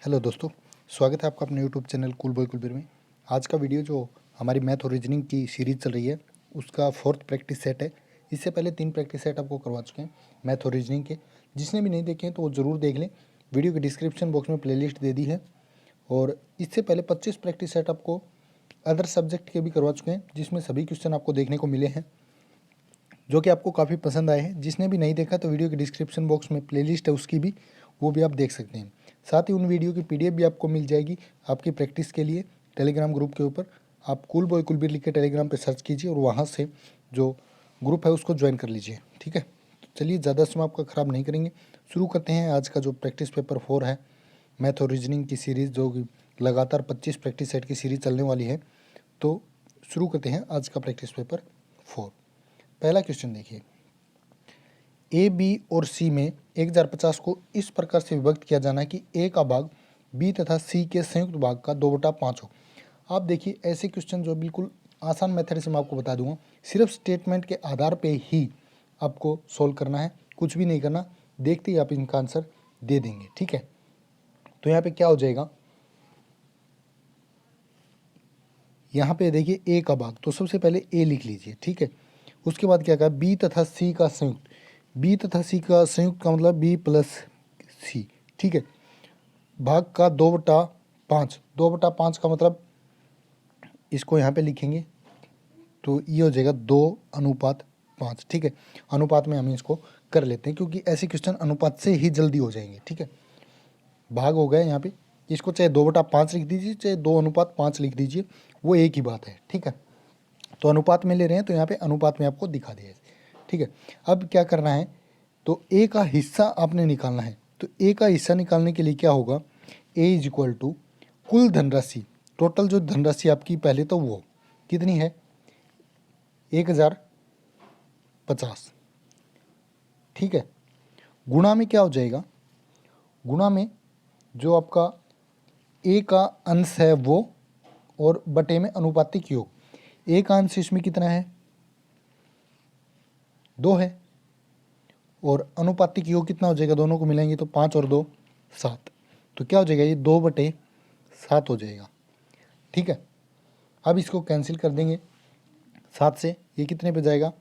Hello दोस्तों, स्वागत है आपका अपने YouTube channel cool boy Kulbir में। आज का वीडियो जो हमारी मैथ और रीजनिंग की सीरीज़ चल रही है उसका 4th प्रैक्टिस सेट है। इससे पहले 3 प्रैक्टिस सेट आपको करवा चुके हैं मैथ और रीजनिंग के। जिसने भी नहीं देखे हैं तो वो ज़रूर देख लें। वीडियो के डिस्क्रिप्शन बॉक्स में प्लेलिस्ट दे दी है। और इससे पहले 25 प्रैक्टिस सेट आपको अदर सब्जेक्ट के भी करवा चुके हैं, जिसमें सभी क्वेश्चन आपको देखने को मिले हैं जो कि आपको काफ़ी पसंद आए हैं। जिसने भी नहीं देखा तो वीडियो के डिस्क्रिप्शन बॉक्स में प्लेलिस्ट है उसकी भी, वो भी आप देख सकते हैं। साथ ही उन वीडियो की पीडीएफ भी आपको मिल जाएगी आपकी प्रैक्टिस के लिए टेलीग्राम ग्रुप के ऊपर। आप कूल बॉय कुलबीर लिख के टेलीग्राम पे सर्च कीजिए और वहाँ से जो ग्रुप है उसको ज्वाइन कर लीजिए, ठीक है। तो चलिए ज़्यादा समय आपका ख़राब नहीं करेंगे, शुरू करते हैं आज का जो प्रैक्टिस पेपर 4 है मैथ और रीजनिंग की सीरीज़, जो कि लगातार 25 प्रैक्टिस सेट की सीरीज़ चलने वाली है। तो शुरू करते हैं आज का प्रैक्टिस पेपर 4। पहला क्वेश्चन देखिए, ए बी और सी में 1050 को इस प्रकार से विभक्त किया जाना है कि ए का भाग बी तथा सी के संयुक्त भाग का 2/5 हो। आप देखिए, ऐसे क्वेश्चन जो बिल्कुल आसान मेथड से मैं आपको बता दूंगा, सिर्फ स्टेटमेंट के आधार पे ही आपको सोल्व करना है, कुछ भी नहीं करना, देखते ही आप इनका आंसर दे देंगे, ठीक है। तो यहाँ पे क्या हो जाएगा, यहाँ पे देखिए ए का भाग, तो सबसे पहले ए लिख लीजिए, ठीक है। उसके बाद क्या कहा, बी तथा सी का संयुक्त, बी तथा सी का संयुक्त का मतलब बी प्लस सी, ठीक है। भाग का 2/5, 2/5 का मतलब इसको यहाँ पे लिखेंगे तो ये हो जाएगा 2:5, ठीक है। अनुपात में हम इसको कर लेते हैं क्योंकि ऐसे क्वेश्चन अनुपात से ही जल्दी हो जाएंगे, ठीक है। भाग हो गया यहाँ पे, इसको चाहे 2/5 लिख दीजिए चाहे 2:5 लिख दीजिए, वो एक ही बात है, ठीक है। तो अनुपात में ले रहे हैं तो यहाँ पे अनुपात में आपको दिखा दिया है, ठीक है। अब क्या करना है, तो ए का हिस्सा आपने निकालना है। तो ए का हिस्सा निकालने के लिए क्या होगा, ए इज इक्वल टू कुल धनराशि, टोटल जो धनराशि आपकी पहले तो वो कितनी है 1050, ठीक है। गुणा में क्या हो जाएगा, गुणा में जो आपका ए का अंश है वो, और बटे में अनुपातिक योग। ए का अंश इसमें कितना है 2 है, और अनुपातिक योग कितना हो जाएगा, दोनों को मिलाएंगे तो 5 और 2 7। तो क्या हो जाएगा, ये 2/7 हो जाएगा, ठीक है। अब इसको कैंसिल कर देंगे 7 से, ये कितने पे जाएगा,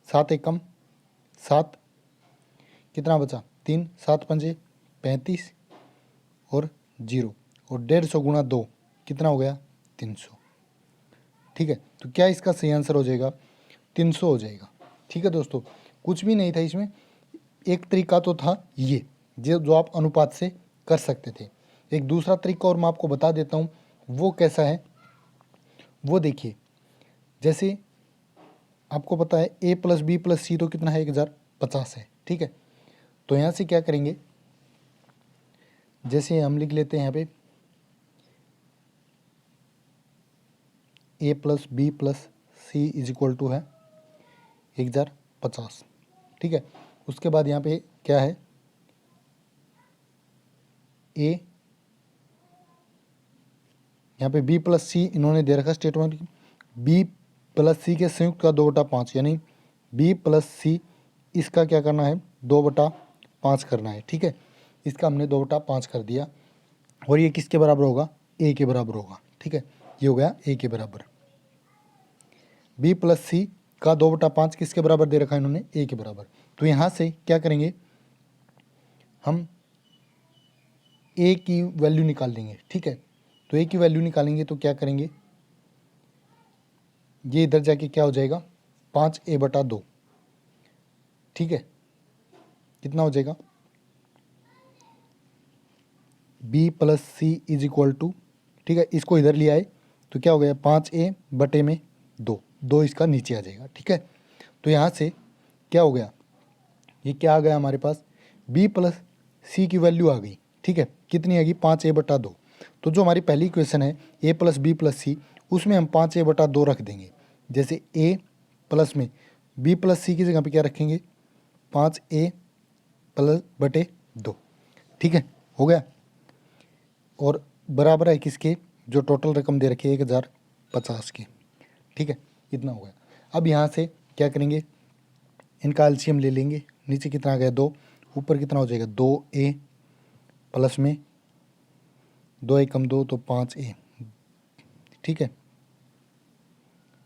7 एकम 7, कितना बचा 3, 7 पंजे 35 और 0, और 150 गुणा 2 कितना हो गया 300, ठीक है। तो क्या इसका सही आंसर हो जाएगा 300 हो जाएगा, ठीक है दोस्तों। कुछ भी नहीं था इसमें, एक तरीका तो था ये जो आप अनुपात से कर सकते थे। एक दूसरा तरीका और मैं आपको बता देता हूँ, वो कैसा है वो देखिए। जैसे आपको पता है ए प्लस बी प्लस सी तो कितना है 1050 है, ठीक है। तो यहाँ से क्या करेंगे, जैसे हम लिख लेते हैं यहाँ पे A plus B plus C is equal to है 1050, ठीक है। उसके बाद यहाँ पे क्या है, ए यहाँ पे बी प्लस सी इन्होंने दे रखा स्टेटमेंट, बी प्लस सी के संयुक्त का 2/5, यानी बी प्लस सी, इसका क्या करना है 2/5 करना है, ठीक है। इसका हमने 2/5 कर दिया, और ये किसके बराबर होगा, ए के बराबर होगा, ठीक है। ये हो गया ए के बराबर। बी प्लस सी का 2/5 किसके बराबर दे रखा है इन्होंने, ए के बराबर। तो यहाँ से क्या करेंगे, हम ए की वैल्यू निकाल देंगे, ठीक है। तो ए की वैल्यू निकालेंगे तो क्या करेंगे, ये इधर जाके क्या हो जाएगा 5a/2, ठीक है। कितना हो जाएगा, b plus C is equal to, ठीक है। इसको इधर ले आए तो क्या हो गया 5a/2, 2 इसका नीचे आ जाएगा, ठीक है। तो यहाँ से क्या हो गया, ये क्या आ गया हमारे पास, b प्लस सी की वैल्यू आ गई, ठीक है। कितनी आएगी 5a/2। तो जो हमारी पहली इक्वेशन है a प्लस बी प्लस सी, उसमें हम 5a/2 रख देंगे। जैसे a प्लस में b प्लस सी की जगह पे क्या रखेंगे 5a+/2, ठीक है, हो गया। और बराबर है किसके, जो टोटल रकम दे रखी है 1050 की, ठीक है। इतना हो गया। अब यहाँ से क्या करेंगे, इनका एलसीएम ले लेंगे। नीचे कितना आ गया 2, ऊपर कितना हो जाएगा 2a प्लस में 2 एकम 2 तो 5a, ठीक है।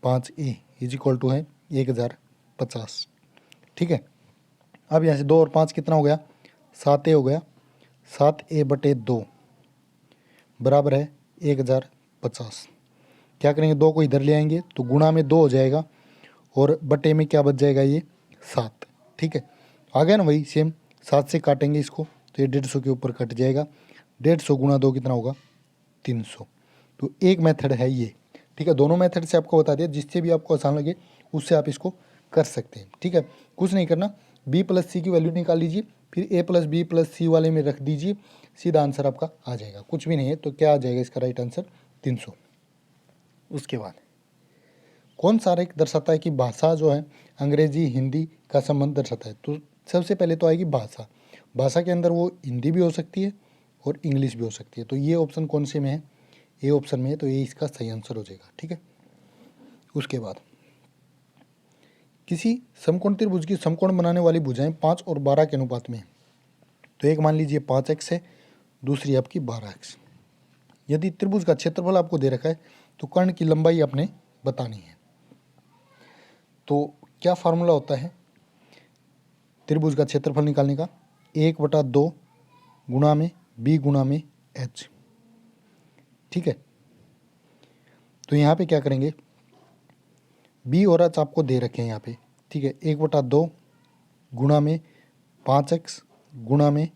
5a इज इक्वल टू है 1050, ठीक है। अब यहाँ से 2 और 5 कितना हो गया, 7a हो गया। 7a/2 बराबर है 1050। क्या करेंगे, 2 को इधर ले आएंगे तो गुणा में 2 हो जाएगा और बटे में क्या बच जाएगा, ये 7, ठीक है। आ गया ना वही सेम, 7 से काटेंगे इसको तो ये 150 के ऊपर कट जाएगा। 150 गुणा 2 कितना होगा, 300। तो एक मेथड है ये, ठीक है। दोनों मेथड से आपको बता दिया, जिससे भी आपको आसान लगे उससे आप इसको कर सकते हैं, ठीक है। कुछ नहीं करना, b+c की वैल्यू निकाल लीजिए, फिर a+b+c वाले में रख दीजिए, सीधा आंसर आपका आ जाएगा। कुछ भी नहीं है तो क्या आ जाएगा इसका राइट आंसर, 300। उसके बाद कौन सा आरेख दर्शाता है कि भाषा जो है अंग्रेजी हिंदी का संबंध दर्शाता है। तो सबसे पहले तो आएगी भाषा। भाषा के अंदर वो हिंदी भी हो सकती है और इंग्लिश भी हो सकती है। तो ये ऑप्शन कौन से में है, ए ऑप्शन में है, तो ये इसका सही आंसर हो जाएगा, ठीक है। उसके बाद किसी समकोण त्रिभुज की समकोण बनाने वाली भुजाएं 5 और 12 के अनुपात में है। तो एक मान लीजिए 5x है, दूसरी आपकी 12x। यदि त्रिभुज का क्षेत्रफल आपको दे रखा है तो कर्ण की लंबाई आपने बतानी है। तो क्या फार्मूला होता है त्रिभुज का क्षेत्रफल निकालने का, 1/2 गुणा में b गुणा में h, ठीक है। तो यहाँ पे क्या करेंगे, b और h आपको दे रखे हैं यहाँ पे, ठीक है। 1/2 गुणा में 5x गुणा में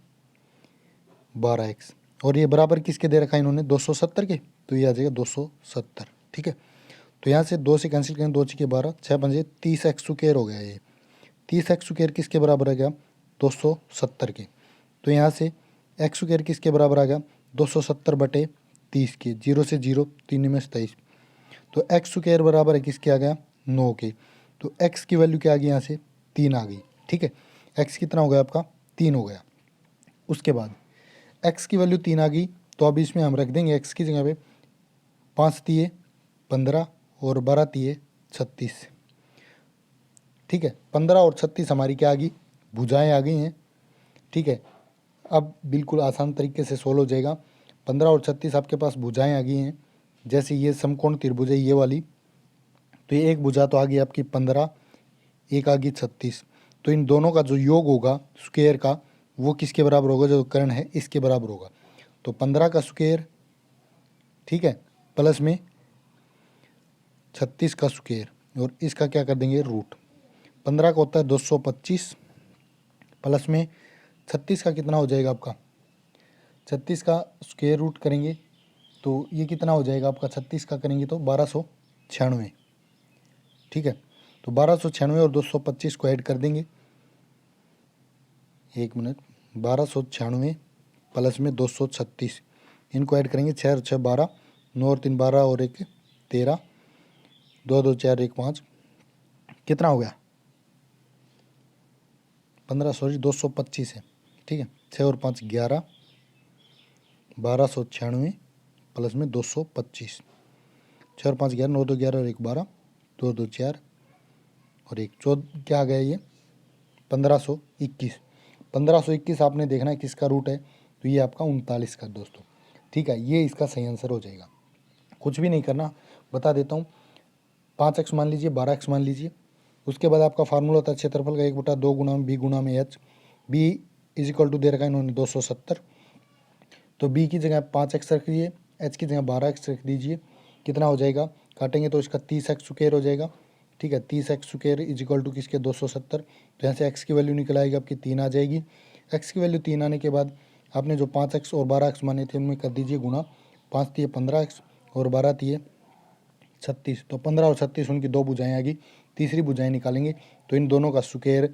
12x, और ये बराबर किसके दे रखा है इन्होंने, 270 के, तो ये आ जाएगा 270, ठीक है। तो यहाँ से 2 से कैंसिल करें, 2 6 12, 6 5 30x² हो गया। ये 30x² किसके बराबर आ गया, 270 के। तो यहाँ से x² किसके बराबर आ गया, 270/30 के, 0 से 0, 3 में 27। तो x² बराबर है किसके आ गया, 9 के। तो x की वैल्यू क्या आ गई, यहाँ से 3 आ गई, ठीक है। x कितना हो गया आपका, 3 हो गया। उसके बाद x की वैल्यू 3 आ गई, तो अब इसमें हम रख देंगे x की जगह पे 5 तिये 15 और 12 तिये 36, ठीक है। 15 और 36 हमारी क्या आ गई, भुजाएं आ गई हैं, ठीक है। अब बिल्कुल आसान तरीके से सोल्व हो जाएगा। 15 और 36 आपके पास भुजाएं आ गई हैं। जैसे ये समकोण त्रिभुज है ये वाली, तो ये एक भुजा तो आ गई आपकी 15, एक आ गई 36। तो इन दोनों का जो योग होगा स्क्वायर का, वो किसके बराबर होगा, जो कर्ण है इसके बराबर होगा। तो 15 का स्क्वायर, ठीक है, प्लस में 36 का स्क्वायर, और इसका क्या कर देंगे रूट। 15 का होता है 225, प्लस में 36 का कितना हो जाएगा आपका, 36 का स्क्वायर रूट करेंगे तो ये कितना हो जाएगा आपका, 36 का करेंगे तो 1296, ठीक है। तो 1296 और 225 को ऐड कर देंगे, एक मिनट, 1296 प्लस में 236, इनको ऐड करेंगे, 6 और 6 12, 9 और 3 12 और 1 13, 2 2 4 1 5, कितना हो गया 15, सॉरी 225 है, ठीक है। 6 और 5 11, 1296 प्लस में 225, 6 और 5 11, 9 2 11 और 1 12, 2 2 4 और 1 14, क्या आ गया ये 1521। 1521 आपने देखना है किसका रूट है, तो ये आपका 39 का दोस्तों, ठीक है। ये इसका सही आंसर हो जाएगा। कुछ भी नहीं करना, बता देता हूँ। 5x मान लीजिए, 12x मान लीजिए। उसके बाद आपका फार्मूला होता है क्षेत्रफल का 1/2 गुणा में b गुणा में h। b is equal to दे रखा है इन्होंने 270, तो b की जगह 5x रख दीजिए, h की जगह 12x रख दीजिए। कितना हो जाएगा, काटेंगे तो इसका 30x² हो जाएगा, ठीक है। 30x² इज इक्वल टू किसके 270। तो यहाँ से x की वैल्यू निकल आएगी आपकी 3 आ जाएगी। x की वैल्यू 3 आने के बाद आपने जो 5x और 12x माने थे उनमें कर दीजिए गुणा। 5 तिये 15x और 12 तिये 36, तो 15 और 36 उनकी दो भुजाएं आ गई। तीसरी भुजाएं निकालेंगे तो इन दोनों का स्क्वायर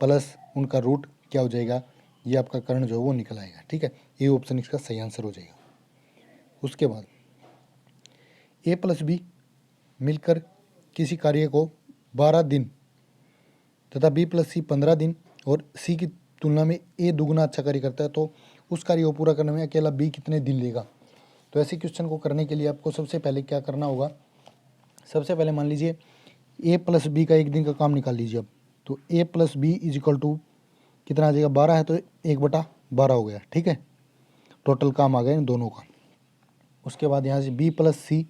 प्लस उनका रूट क्या हो जाएगा, ये आपका कर्ण जो है वो निकल आएगा, ठीक है। ये ऑप्शन इसका सही आंसर हो जाएगा। उसके बाद a+b मिलकर किसी कार्य को 12 दिन तथा b+c 15 दिन और c की तुलना में a दुगुना अच्छा कार्य करता है, तो उस कार्य को पूरा करने में अकेला b कितने दिन लेगा। तो ऐसे क्वेश्चन को करने के लिए आपको सबसे पहले क्या करना होगा, सबसे पहले मान लीजिए a+b का एक दिन का काम निकाल लीजिए अब। तो a+b इज इक्वल टू कितना आ जाएगा, 12 है तो 1/12 हो गया, ठीक है। टोटल काम आ गया इन दोनों का। उसके बाद यहाँ से बी प्लस सी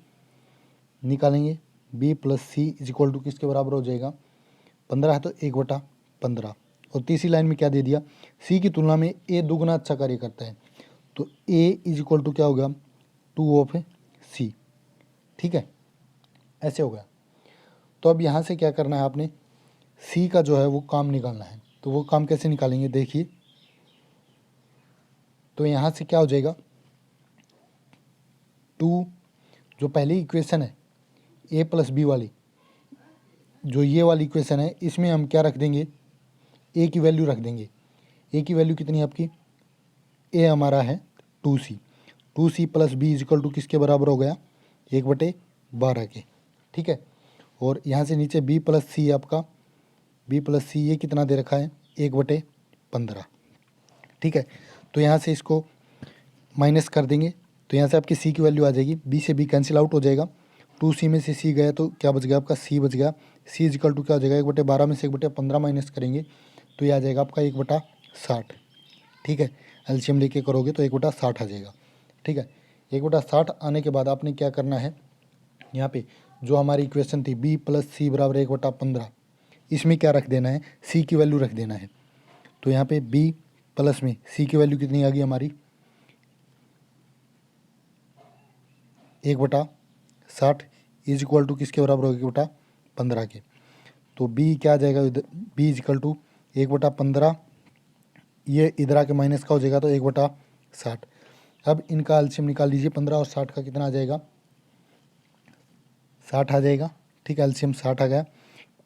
निकालेंगे। B plus C is equal to किसके बराबर हो जाएगा, 15 है तो 1/15। और तीसरी लाइन में क्या दे दिया, सी की तुलना में ए दुगना अच्छा कार्य करता है, तो ए इज इक्वल टू क्या होगा, 2 ऑफ सी। ठीक है, ऐसे हो गया। तो अब यहाँ से क्या करना है आपने, सी का जो है वो काम निकालना है। तो वो काम कैसे निकालेंगे देखिए, तो यहाँ से क्या हो जाएगा, 2 जो पहली इक्वेशन है ए प्लस बी वाली, जो ये वाली इक्वेशन है, इसमें हम क्या रख देंगे, ए की वैल्यू रख देंगे। ए की वैल्यू कितनी है आपकी, ए हमारा है 2c। 2c plus B is equal to किसके बराबर हो गया, 1/12 के। ठीक है, और यहाँ से नीचे बी प्लस सी आपका, बी प्लस सी ये कितना दे रखा है, 1/15। ठीक है, तो यहाँ से इसको माइनस कर देंगे, तो यहाँ से आपकी सी की वैल्यू आ जाएगी, बी से बी कैंसिल आउट हो जाएगा, 2c में से सी गया तो क्या बच गया आपका, सी बच गया। सी इजिकल टू क्या हो जाएगा, 1/12 में से 1/15 माइनस करेंगे तो ये आ जाएगा आपका 1/60। ठीक है, एलसीएम लेके करोगे तो 1/60 आ जाएगा। ठीक है, 1/60 आने के बाद आपने क्या करना है, यहाँ पे जो हमारी इक्वेशन थी बी प्लस सी बराबर 1/15, इसमें क्या रख देना है, सी की वैल्यू रख देना है। तो यहाँ पे बी प्लस में सी की वैल्यू कितनी आ गई हमारी, 1/60 इज इक्वल टू किसके बराबर होगी, 1/15 के। तो बी क्या आ जाएगा, बी इज इक्वल टू 1/15, ये इधर आके माइनस का हो जाएगा तो 1/60। अब इनका एलसीएम निकाल लीजिए, 15 और 60 का कितना आ जाएगा, 60 आ जाएगा। ठीक है, एलसीएम 60 आ गया,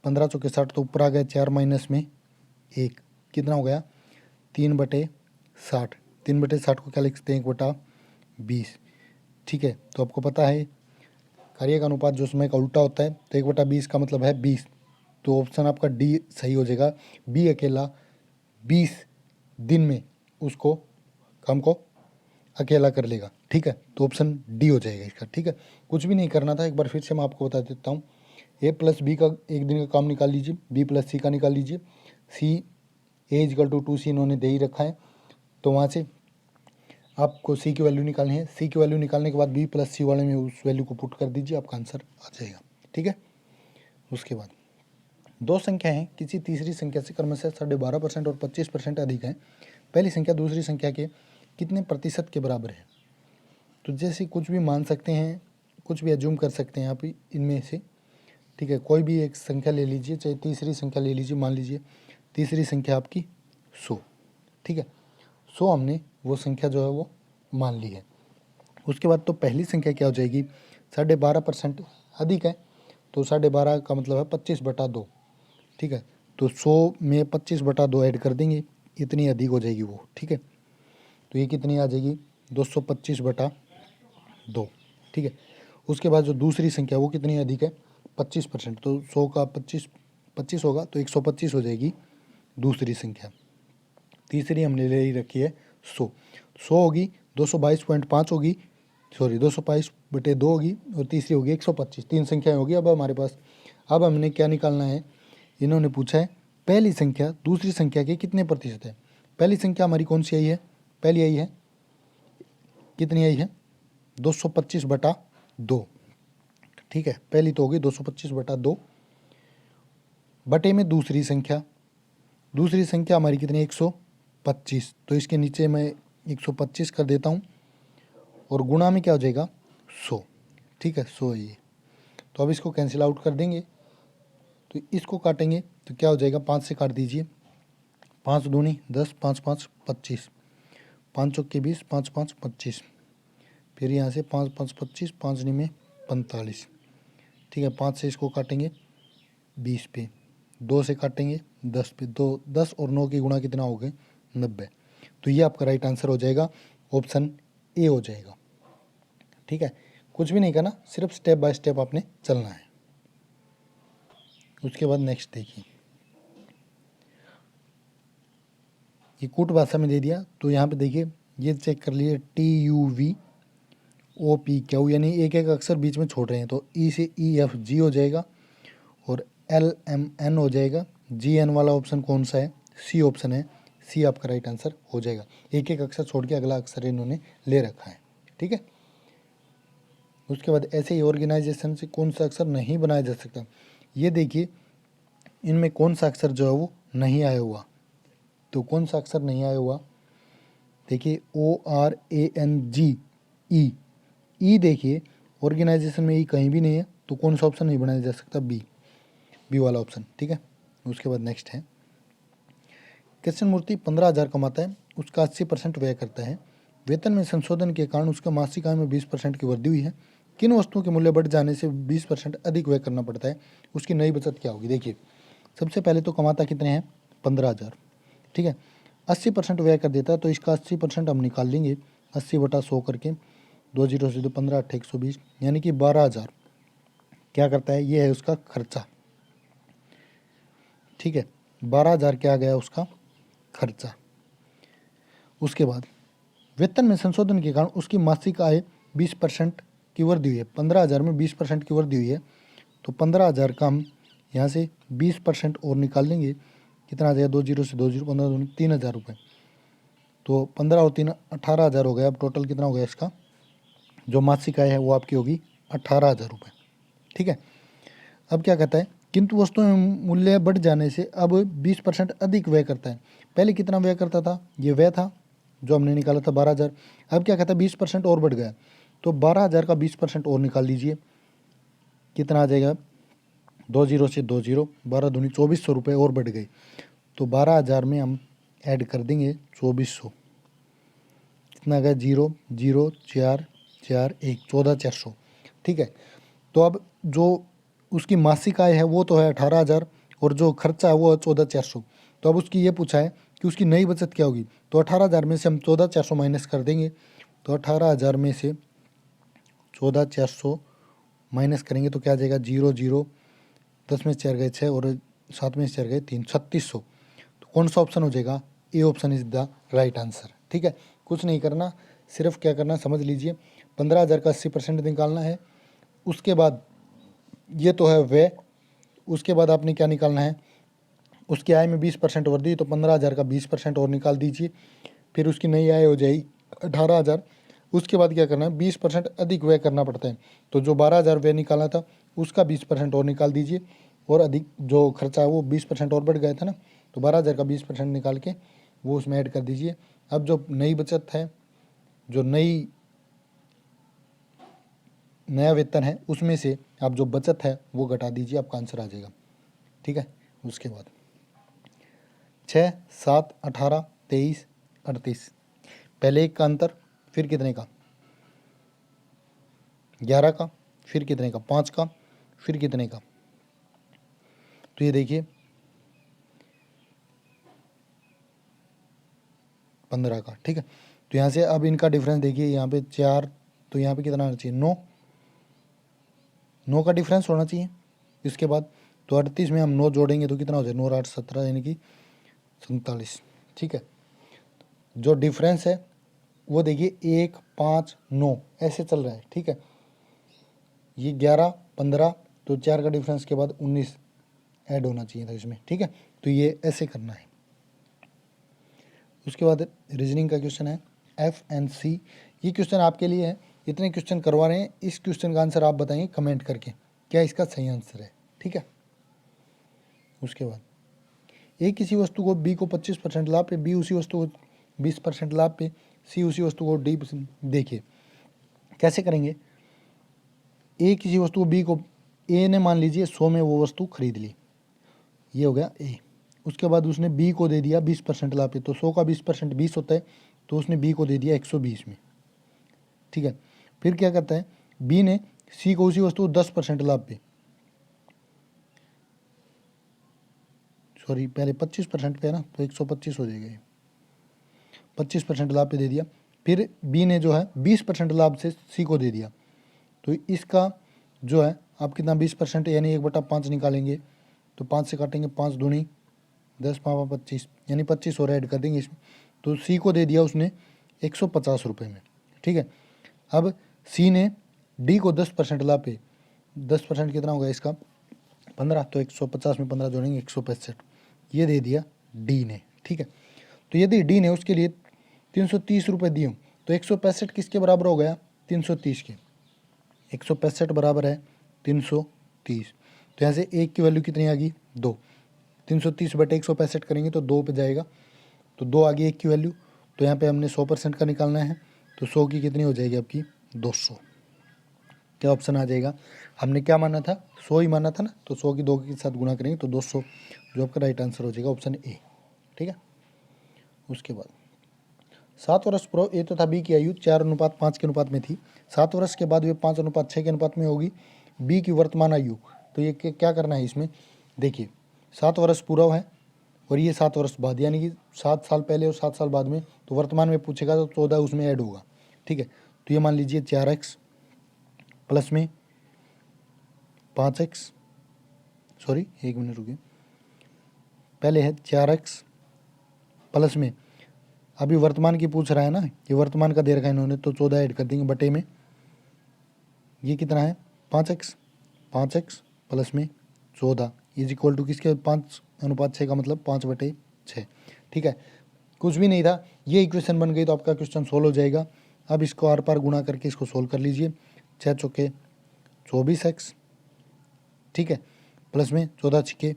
15 चौके 60 तो ऊपर आ गया 4 माइनस में 1, कितना हो गया 3/60। 3/60 को क्या लिख सकते हैं, 1/20। ठीक है, तो आपको पता है कार्य का अनुपात जो समय का उल्टा होता है, तो 1/20 का मतलब है 20। तो ऑप्शन आपका डी सही हो जाएगा, बी अकेला 20 दिन में उसको काम को अकेला कर लेगा। ठीक है, तो ऑप्शन डी हो जाएगा इसका। ठीक है, कुछ भी नहीं करना था, एक बार फिर से मैं आपको बता देता हूँ। ए प्लस बी का एक दिन का काम निकाल लीजिए, बी प्लस सी का निकाल लीजिए, सी ए इजकल टू 2c इन्होंने दे ही रखा है, तो वहाँ से आपको सी की वैल्यू निकालनी है। सी की वैल्यू निकालने के बाद बी प्लस सी वाले में उस वैल्यू को पुट कर दीजिए, आपका आंसर आ जाएगा। ठीक है, उसके बाद दो संख्या हैं, किसी तीसरी संख्या से क्रमशः 12.5% और 25% अधिक है। पहली संख्या दूसरी संख्या के कितने प्रतिशत के बराबर है। तो जैसे कुछ भी मान सकते हैं, कुछ भी एज्यूम कर सकते हैं आप इनमें से। ठीक है, कोई भी एक संख्या ले लीजिए, चाहे तीसरी संख्या ले लीजिए, मान लीजिए तीसरी संख्या आपकी 100। ठीक है, 100 हमने वो संख्या जो है वो मान ली है। उसके बाद तो पहली संख्या क्या हो जाएगी, 12.5% अधिक है, तो 12.5 का मतलब है 25/2। ठीक है, तो 100 में 25/2 ऐड कर देंगे, इतनी अधिक हो जाएगी वो। ठीक है, तो ये कितनी आ जाएगी, 225/2। ठीक है, उसके बाद जो दूसरी संख्या वो कितनी अधिक है, 25%, तो 100 का 25 होगा तो 125 हो जाएगी दूसरी संख्या। तीसरी हमने ले ही रखी है 100 होगी, 222.5 होगी, सॉरी 222/2 होगी, और तीसरी होगी 125। 3 संख्याएं होगी अब हमारे पास। अब हमने क्या निकालना है, इन्होंने पूछा है पहली संख्या दूसरी संख्या के कितने प्रतिशत है। पहली संख्या हमारी कौन सी आई है, पहली आई है, कितनी आई है, 225/2। ठीक है, पहली तो होगी 225/2, बटे में दूसरी संख्या, दूसरी संख्या हमारी कितनी, 125, तो इसके नीचे मैं 125 कर देता हूँ, और गुणा में क्या हो जाएगा 100। ठीक है, 100 है ये, तो अब इसको कैंसिल आउट कर देंगे, तो इसको काटेंगे तो क्या हो जाएगा, 5 से काट दीजिए, 5 दूनी 10, 5 5 25, 5 चौके 20, 5 5 25, फिर यहाँ से 5 5 25, 5 में 45। ठीक है, 5 से इसको काटेंगे 20 पे, 2 से काटेंगे 10 पे, 2 10 और 9 की गुणा कितना हो गए 90। तो ये आपका राइट आंसर हो जाएगा, ऑप्शन ए हो जाएगा। ठीक है, कुछ भी नहीं करना, सिर्फ स्टेप बाय स्टेप आपने चलना है। उसके बाद नेक्स्ट देखिए, ये कूट भाषा में दे दिया, तो यहाँ पे देखिए ये चेक कर लिए, TUVOPQ, यानी एक एक अक्षर बीच में छोड़ रहे हैं, तो ई से EFG हो जाएगा, और LMN हो जाएगा। GN वाला ऑप्शन कौन सा है, सी ऑप्शन है, सी आपका राइट आंसर हो जाएगा। एक एक अक्षर छोड़ के अगला अक्षर इन्होंने ले रखा है। ठीक है, उसके बाद ऐसे ही ऑर्गेनाइजेशन से कौन सा अक्षर नहीं बनाया जा सकता। ये देखिए इनमें कौन सा अक्षर जो है वो नहीं आया हुआ, तो कौन सा अक्षर नहीं आया हुआ, देखिए ORANG ई, ई देखिए ऑर्गेनाइजेशन में ई कहीं भी नहीं है, तो कौन सा ऑप्शन नहीं बनाया जा सकता, बी वाला ऑप्शन, ठीक है। उसके बाद नेक्स्ट है कृष्ण मूर्ति 15,000 कमाता है, उसका 80% व्यय करता है, वेतन में संशोधन के कारण उसका मासिक आय में 20% की वृद्धि हुई है, किन वस्तुओं के मूल्य बढ़ जाने से 20% अधिक व्यय करना पड़ता है, उसकी नई बचत क्या होगी। देखिए सबसे पहले तो कमाता कितने हैं, 15,000, ठीक है, 80% व्यय कर देता है, तो इसका 80% हम निकाल लेंगे, 80/100 करके, 2 जीरो से 2 15 8 120, यानी कि 12,000 क्या करता है, ये है उसका खर्चा, ठीक है, 12,000 क्या आ गया उसका खर्चा। उसके बाद वेतन में संशोधन के कारण उसकी मासिक आय 20% की वृद्धि हुई है, 15,000 में 20% की वृद्धि हुई है, तो 15,000 का हम यहाँ से 20% और निकाल लेंगे, कितना आ जाएगा, 2 जीरो से 2 जीरो, 15 दूनी 3,000 रुपये, तो 15 और 3 18,000 हो गया। अब टोटल कितना हो गया इसका, जो मासिक आय है वो आपकी होगी 18,000 रुपये, ठीक है। अब क्या कहता है, किंतु वस्तुओं में मूल्य बढ़ जाने से अब 20% अधिक व्यय करता है, पहले कितना व्यय करता था, ये व्यय था जो हमने निकाला था 12,000, अब क्या कहता है 20% और बढ़ गया, तो 12,000 का 20% और निकाल लीजिए, कितना आ जाएगा, 2 जीरो से 2 जीरो, 12 दूनी 2400 रुपये और बढ़ गए, तो 12,000 में हम ऐड कर देंगे 2400, कितना आ गया, 0 0 4 4 1 14,400, ठीक है। तो अब जो उसकी मासिक आय है वो तो है 18,000 और जो खर्चा है वो है 14,400, तो अब उसकी ये पूछा है कि उसकी नई बचत क्या होगी, तो 18,000 में से हम 14,400 माइनस कर देंगे, तो 18,000 में से 14,400 माइनस करेंगे तो क्या आ जाएगा, 0 0, 10 में 4 गए 6 और 7 में 4 गए 3, 3600, तो कौन सा ऑप्शन हो जाएगा, A option is the right answer, ठीक है। कुछ नहीं करना, सिर्फ क्या करना समझ लीजिए, 15,000 का 80% निकालना है, उसके बाद ये तो है व्यय, उसके बाद आपने क्या निकालना है, उसकी आय में 20% वृद्धि, तो 15,000 का 20% और निकाल दीजिए, फिर उसकी नई आय हो जाएगी 18,000, उसके बाद क्या करना है, 20% अधिक व्यय करना पड़ता है, तो जो 12,000 व्यय निकाला था उसका 20% और निकाल दीजिए, और अधिक जो खर्चा है वो 20% और बढ़ गया था ना, तो 12,000 का 20% निकाल के वो उसमें ऐड कर दीजिए। अब जो नई बचत है, जो नया वेतन है, उसमें से आप जो बचत है वो घटा दीजिए, आपका आंसर आ जाएगा, ठीक है। उसके बाद 6 7 18 23 38, पहले एक का अंतर, फिर कितने का, 11 का, फिर कितने का, 5 का, फिर कितने का, तो ये देखिए 15 का, ठीक है। तो यहाँ से अब इनका डिफरेंस देखिए, यहाँ पे 4, तो यहाँ पे कितना आना चाहिए, 9 का डिफरेंस होना चाहिए। इसके बाद तो 38 में हम 9 जोड़ेंगे तो कितना हो जाए, 9 8 17, यानी कि 47, ठीक है। जो डिफरेंस है वो देखिए 1 5 9 ऐसे चल रहा है, ठीक है। ये 11 15, तो 4 का डिफरेंस के बाद 19 ऐड होना चाहिए था इसमें, ठीक है। तो ये ऐसे करना है। उसके बाद रीजनिंग का क्वेश्चन है FNC, ये क्वेश्चन आपके लिए है, इतने क्वेश्चन करवा रहे हैं, इस क्वेश्चन का आंसर आप बताएंगे कमेंट करके क्या इसका सही आंसर है, ठीक है। उसके बाद ए किसी वस्तु को बी को 25% लाभ पे, बी उसी वस्तु को 20% लाभ पे, सी उसी वस्तु को डी, देखिए कैसे करेंगे, ए किसी वस्तु को बी को, ए ने मान लीजिए 100 में वो वस्तु खरीद ली, ये हो गया ए, उसके बाद उसने बी को दे दिया 20% लाभ पे, तो 100 का 20% 20 होता है, तो उसने बी को दे दिया 120 में, ठीक है। फिर क्या करता है, बी ने सी को उसी वस्तु को 10% लाभ पे, सॉरी पहले 25% पे है ना, तो 125 हो जाएगा, 25% लाभ पे दे दिया, फिर बी ने जो है 20% लाभ से सी को दे दिया, तो इसका जो है आप कितना 20% यानी 1/5 निकालेंगे, तो 5 से काटेंगे, 5 दूनी 10 5 25, यानी 25 और ऐड कर देंगे इसमें, तो सी को दे दिया उसने 150 रुपये में, ठीक है। अब सी ने डी को 10% लाभ पे, 10% कितना होगा इसका 15, तो 150 में 15 जोड़ेंगे 165, ये दे दिया डी ने, ठीक है। तो यदि डी ने उसके लिए 330 रुपये दिए, तो 165 किसके बराबर हो गया, 330 के, 165 बराबर है 330। तो यहाँ से 1 की वैल्यू कितनी आ गई 2। 330 बटे 165 करेंगे तो 2 पे जाएगा, तो 2 आ गई 1 की वैल्यू। तो यहाँ पे हमने 100% का निकालना है, तो 100 की कितनी हो जाएगी आपकी 200। क्या ऑप्शन आ जाएगा, हमने क्या माना था 100 ही माना था ना, तो 100 की 2 के साथ गुना करेंगे तो 200, जो आपका राइट आंसर हो जाएगा ऑप्शन ए। ठीक है। उसके बाद 7 वर्ष पूर्व ए तथा बी की आयु 4:5 के अनुपात में थी। 7 वर्ष के बाद वे 5:6 के अनुपात में होगी। बी की वर्तमान आयु, तो ये क्या करना है इसमें, देखिए 7 वर्ष पूर्व है और ये 7 वर्ष बाद, यानी कि 7 साल पहले और 7 साल बाद में, तो वर्तमान में पूछेगा तो 14 उसमें ऐड होगा। ठीक है। तो ये मान लीजिए 4x प्लस में 5x, सॉरी 1 मिनट रुकिए, पहले है 4x प्लस में, अभी वर्तमान की पूछ रहा है ना, ये वर्तमान का दे रखा है इन्होंने, तो 14 ऐड कर देंगे बटे में, ये कितना है 5x, 5x प्लस में 14 इज इक्वल टू किसके 5:6 का मतलब 5/6। ठीक है, कुछ भी नहीं था, ये इक्वेशन बन गई तो आपका क्वेश्चन सोल्व हो जाएगा। अब इसको आर पार गुणा करके इसको सोल्व कर लीजिए। 6 चौके 24x, ठीक है, प्लस में 14 छिके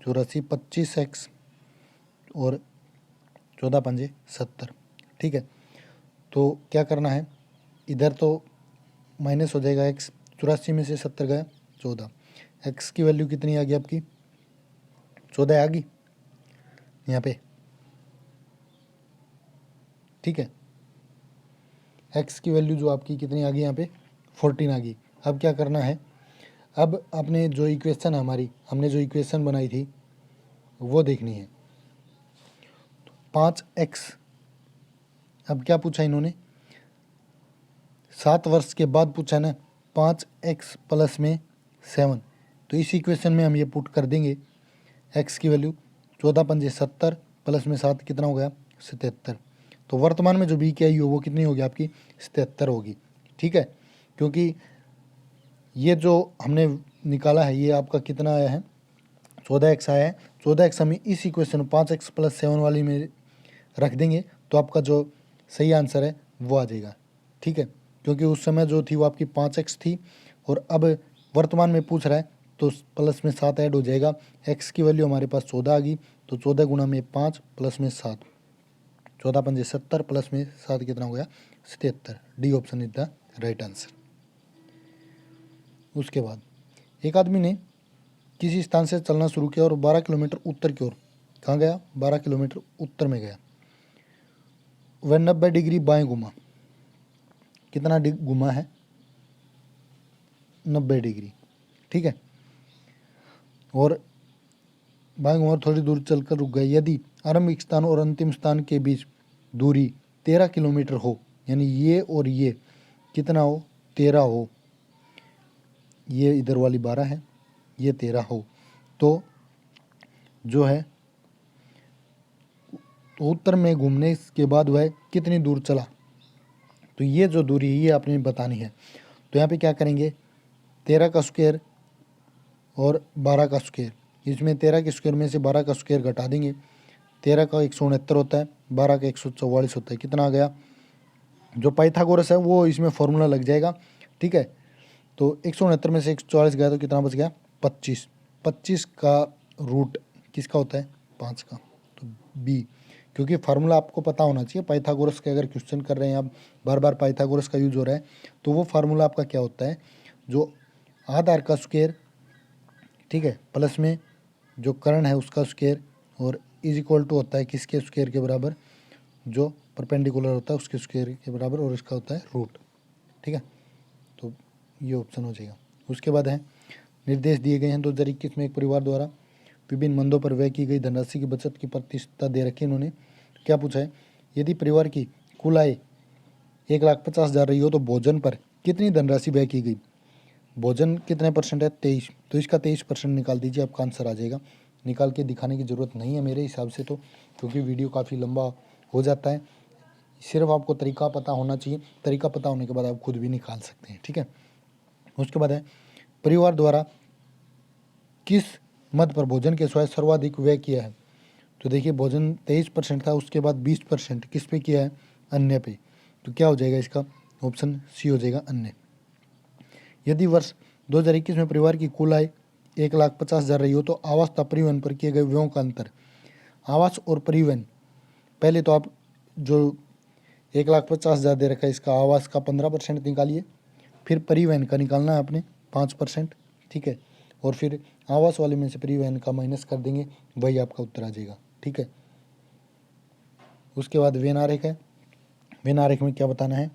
84 25x और 14 पंजे 70। ठीक है, तो क्या करना है, इधर तो माइनस हो जाएगा x, 84 में से 70 गया 14, x की वैल्यू कितनी आ गई आपकी 14 आ गई यहाँ पे। ठीक है, x की वैल्यू जो आपकी कितनी आ गई यहाँ पे 14 आ गई। अब क्या करना है, अब आपने जो इक्वेशन हमारी, हमने जो इक्वेशन बनाई थी वो देखनी है। 5x, अब क्या पूछा इन्होंने 7 वर्ष के बाद पूछा ना, 5x प्लस में 7, तो इस इक्वेशन में हम ये पुट कर देंगे x की वैल्यू 14 पंजे 70 प्लस में 7 कितना हो गया 77। तो वर्तमान में जो b की आयु वो कितनी होगी आपकी 77 होगी। ठीक है, क्योंकि ये जो हमने निकाला है ये आपका कितना आया है 14x आया है। 14x हम इस इक्वेशन 5x प्लस 7 वाली में रख देंगे तो आपका जो सही आंसर है वो आ जाएगा। ठीक है, क्योंकि उस समय जो थी वो आपकी 5x थी और अब वर्तमान में पूछ रहा है तो प्लस में 7 ऐड हो जाएगा। x की वैल्यू हमारे पास 14 आ गई, तो 14 गुणा में 5 प्लस में 7, 14 पंजे 70 प्लस में 7 कितना हो गया 77। D option is the right answer. उसके बाद एक आदमी ने किसी स्थान से चलना शुरू किया और 12 किलोमीटर उत्तर की ओर, कहाँ गया 12 किलोमीटर उत्तर में गया। वह 90 डिग्री बाएं घुमा, कितना घुमा है 90 डिग्री। ठीक है, और बाएं घुमा थोड़ी दूर चलकर रुक गए। यदि आरंभिक स्थान और अंतिम स्थान के बीच दूरी 13 किलोमीटर हो, यानी ये और ये कितना हो 13 हो, ये इधर वाली 12 है ये 13 हो, तो जो है उत्तर में घूमने के बाद वह कितनी दूर चला। तो ये जो दूरी है ये आपने बतानी है। तो यहाँ पे क्या करेंगे 13 का स्क्वायर और 12 का स्क्वायर, इसमें 13 के स्क्वायर में से 12 का स्क्वायर घटा देंगे। 13 का 169 होता है, 12 का 144 होता है, कितना आ गया, जो पाइथागोरस है वो इसमें फॉर्मूला लग जाएगा। ठीक है, तो 169 में से 144 गया तो कितना बच गया 25। 25 का रूट किसका होता है 5 का, तो बी, क्योंकि फार्मूला आपको पता होना चाहिए। पाइथागोरस के अगर क्वेश्चन कर रहे हैं आप, बार बार पाइथागोरस का यूज हो रहा है, तो वो फार्मूला आपका क्या होता है, जो आधार का स्क्वायर, ठीक है, प्लस में जो कर्ण है उसका स्क्वायर और इज इक्वल टू होता है किसके स्क्वायर के बराबर, जो परपेंडिकुलर होता है उसके स्क्वायर के बराबर, और इसका होता है रूट। ठीक है, तो ये ऑप्शन हो जाएगा। उसके बाद है निर्देश दिए गए हैं 2021 में एक परिवार द्वारा विभिन्न मंदों पर व्यय की गई धनराशि की बचत की प्रतिशतता दे रखी है इन्होंने। तो क्या पूछा है, यदि परिवार की कुल आय 1,50,000 रही हो तो भोजन पर कितनी धनराशि व्यय की गई। भोजन कितने परसेंट है 23, तो इसका 23% निकाल दीजिए, आपका आंसर आ जाएगा। निकाल के दिखाने की ज़रूरत नहीं है मेरे हिसाब से तो, क्योंकि वीडियो काफ़ी लंबा हो जाता है। सिर्फ आपको तरीका पता होना चाहिए, तरीका पता होने के बाद आप खुद भी निकाल सकते हैं। ठीक है, उसके बाद है परिवार द्वारा किस मद पर भोजन के स्वयं सर्वाधिक व्यय किया है। तो देखिए भोजन 23% था, उसके बाद 20% किस पे किया है अन्य पे, तो क्या हो जाएगा इसका ऑप्शन सी हो जाएगा अन्य। यदि वर्ष 2021 में परिवार की कुल आय 1,50,000 रही हो तो आवास तथा परिवहन पर किए गए व्ययों का अंतर। आवास और परिवहन, पहले तो आप जो 1,50,000 दे रखा है इसका आवास का 15% निकालिए, फिर परिवहन का निकालना है आपने 5%, ठीक है, और फिर आवास वाले में से परिवहन का माइनस कर देंगे, वही आपका उत्तर आ जाएगा, ठीक है। उसके बाद वेन आरेख है। वेन आरेख में क्या बताना है,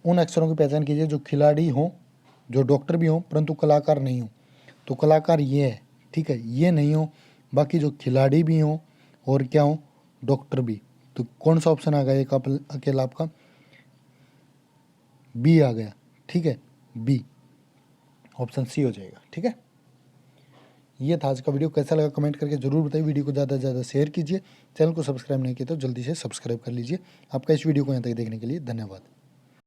उन अक्षरों की पहचान कीजिए जो खिलाड़ी हों, जो डॉक्टर भी हों परंतु कलाकार नहीं हो। तो कलाकार ये है, ठीक है, ये नहीं हो, बाकी जो खिलाड़ी भी हों और क्या हो, डॉक्टर भी। तो कौन सा ऑप्शन आ गया एक अकेला आपका, बी आ गया, ठीक है, बी, ऑप्शन सी हो जाएगा, ठीक है। ये था आज का वीडियो, कैसा लगा कमेंट करके जरूर बताइए। वीडियो को ज़्यादा से ज़्यादा शेयर कीजिए, चैनल को सब्सक्राइब नहीं किया तो जल्दी से सब्सक्राइब कर लीजिए। आपका इस वीडियो को यहाँ तक देखने के लिए धन्यवाद।